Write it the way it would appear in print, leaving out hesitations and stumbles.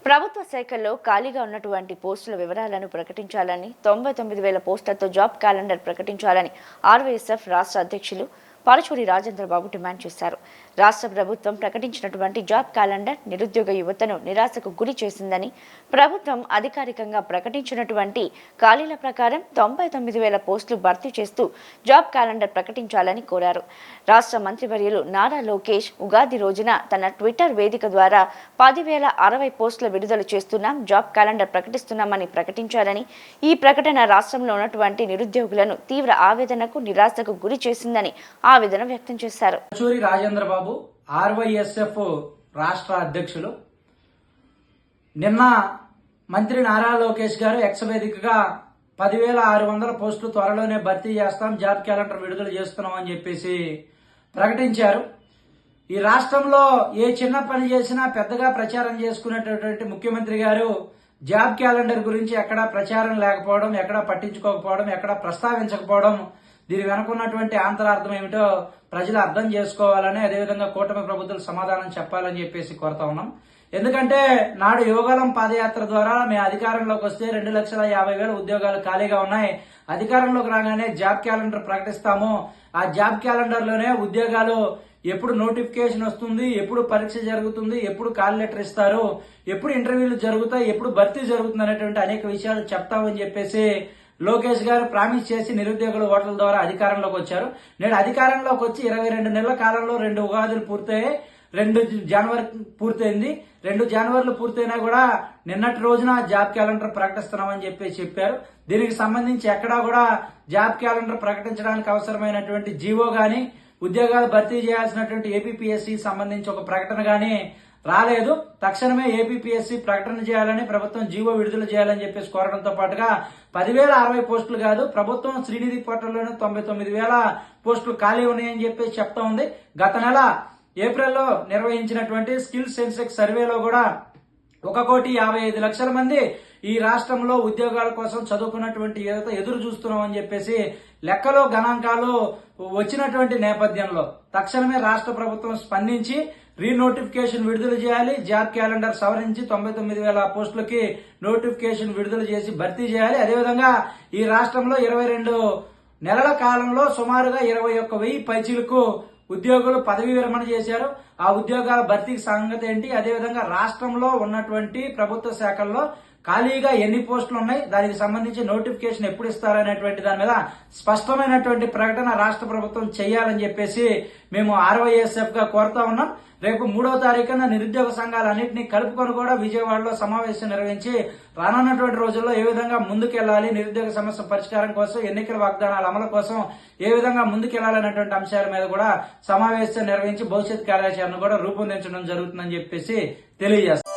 ప్రభుత్వ శాఖల్లో ఖాళీగా ఉన్నటువంటి పోస్టుల వివరాలను ప్రకటించాలని 99,000 పోస్టులతో జాబ్ క్యాలెండర్ ప్రకటించాలని ఆర్వీఎస్ఎఫ్ రాష్ట్ర అధ్యక్షులు పరుచూరి రాజేంద్రబాబు డిమాండ్ చేశారు. రాష్ట్ర ప్రభుత్వం ప్రకటించినటువంటి జాబ్ క్యాలెండర్ నిరుద్యోగ యువతను నిరాశకు గురి చేసిందని, ప్రభుత్వం అధికారికంగా ప్రకటించినటువంటి ఖాళీల ప్రకారం 99,000 పోస్టులు భర్తీ చేస్తూ జాబ్ క్యాలెండర్ ప్రకటించాలని కోరారు. రాష్ట్ర మంత్రివర్యులు నారా లోకేష్ ఉగాది రోజున తన ట్విట్టర్ వేదిక ద్వారా 10,060 పోస్టుల విడుదల చేస్తున్నాం, జాబ్ క్యాలెండర్ ప్రకటిస్తున్నామని ప్రకటించారని, ఈ ప్రకటన రాష్ట్రంలో ఉన్నటువంటి నిరుద్యోగులను తీవ్ర ఆవేదనకు నిరాశకు గురి చేసిందని ఆవేదన వ్యక్తం చేశారు. పరుచూరి రాజేంద్రబాబు ఆర్వైఎస్ఎఫ్ రాష్ట్ర అధ్యక్షులు నిన్న మంత్రి నారా లోకేష్ గారు ఎక్స్ వేదికగా 10,600 పోస్టులు త్వరలోనే భర్తీ చేస్తాం, జాబ్ క్యాలెండర్ విడుదల చేస్తున్నాం అని చెప్పేసి ప్రకటించారు. ఈ రాష్ట్రంలో ఏ చిన్న పని చేసినా పెద్దగా ప్రచారం చేసుకునేటటువంటి ముఖ్యమంత్రి గారు జాబ్ క్యాలెండర్ గురించి ఎక్కడా ప్రచారం లేకపోవడం, ఎక్కడా పట్టించుకోకపోవడం, ఎక్కడా ప్రస్తావించకపోవడం, దీని వెనుకున్నటువంటి ఆంతరార్థం ఏమిటో ప్రజలు అర్థం చేసుకోవాలని, అదేవిధంగా కూటమి ప్రభుత్వం సమాధానం చెప్పాలని చెప్పేసి కోరుతా ఉన్నాం. ఎందుకంటే నాడు యువగలం పాదయాత్ర ద్వారా మేము అధికారంలోకి వస్తే 2,50,000 ఉద్యోగాలు ఖాళీగా ఉన్నాయి, అధికారంలోకి రాగానే జాబ్ క్యాలెండర్ ప్రకటిస్తాము, ఆ జాబ్ క్యాలెండర్ లోనే ఉద్యోగాలు ఎప్పుడు నోటిఫికేషన్ వస్తుంది, ఎప్పుడు పరీక్ష జరుగుతుంది, ఎప్పుడు కాల్ లెటర్ ఇస్తారు, ఎప్పుడు ఇంటర్వ్యూలు జరుగుతాయి, ఎప్పుడు భర్తీ జరుగుతుంది అనేటువంటి అనేక విషయాలు చెప్తామని చెప్పేసి లోకేష్ గారు ప్రామిస్ చేసి నిరుద్యోగుల ఓట్ల ద్వారా అధికారంలోకి వచ్చారు. నేడు అధికారంలోకి వచ్చి 22 నెలల కాలంలో 2 ఉగాదులు పూర్తయ్యాయి, 2 జనవరి పూర్తయింది. 2 జనవరిలు పూర్తయినా కూడా నిన్నటి రోజున జాబ్ క్యాలెండర్ ప్రకటిస్తున్నామని చెప్పారు. దీనికి సంబంధించి ఎక్కడా కూడా జాబ్ క్యాలెండర్ ప్రకటించడానికి అవసరమైనటువంటి జీవో గాని, ఉద్యోగాలు భర్తీ చేయాల్సినటువంటి ఏపీపీఎస్సీ సంబంధించి ఒక ప్రకటన గాని రాలేదు. తక్షణమే ఏపీపీఎస్సీ ప్రకటన చేయాలని, ప్రభుత్వం జీవో విడుదల చేయాలని చెప్పేసి కోరడంతో పాటుగా 10,060 పోస్టులు కాదు, ప్రభుత్వం శ్రీనిధి పోర్టల్లోనే 99,000 పోస్టులు ఖాళీ ఉన్నాయని చెప్పేసి చెప్తా ఉంది. గత నెల ఏప్రిల్లో నిర్వహించినటువంటి స్కిల్ సెన్సెక్స్ సర్వేలో కూడా 1,55,00,000 మంది ఈ రాష్ట్రంలో ఉద్యోగాల కోసం చదువుకున్నటువంటి యువత ఎదురు చూస్తున్నామని చెప్పేసి లెక్కలో గణాంకాలు వచ్చినటువంటి నేపథ్యంలో తక్షణమే రాష్ట్ర ప్రభుత్వం స్పందించి రీనోటిఫికేషన్ విడుదల చేయాలి, జాబ్ క్యాలెండర్ సవరించి 99,000 పోస్టులకి నోటిఫికేషన్ విడుదల చేసి భర్తీ చేయాలి. అదేవిధంగా ఈ రాష్ట్రంలో 22 నెలల కాలంలో సుమారుగా 21,000 పైచీలకు ఉద్యోగులు పదవీ విరమణ చేశారు. ఆ ఉద్యోగాల భర్తీకి సంగతి ఏంటి, అదేవిధంగా రాష్ట్రంలో ఉన్నటువంటి ప్రభుత్వ శాఖల్లో ఖాళీగా ఎన్ని పోస్టులు ఉన్నాయి, దానికి సంబంధించి నోటిఫికేషన్ ఎప్పుడు ఇస్తారనేటువంటి దాని మీద స్పష్టమైనటువంటి ప్రకటన రాష్ట్ర ప్రభుత్వం చేయాలని చెప్పేసి మేము ఆర్వైఎస్ఎఫ్ గా కోరుతా ఉన్నాం. రేపు 3వ తారీఖున నిరుద్యోగ సంఘాలన్నింటినీ కలుపుకొని కూడా విజయవాడలో సమావేశం నిర్వహించి రానున్నటువంటి రోజుల్లో ఏ విధంగా ముందుకెళ్లాలి, నిరుద్యోగ సమస్య పరిష్కారం కోసం, ఎన్నికల వాగ్దానాల అమలు కోసం ఏ విధంగా ముందుకెళ్లాలనేటువంటి అంశాల మీద కూడా సమావేశం నిర్వహించి భవిష్యత్ కార్యాచరణను కూడా రూపొందించడం జరుగుతుందని చెప్పేసి తెలియజేస్తాం.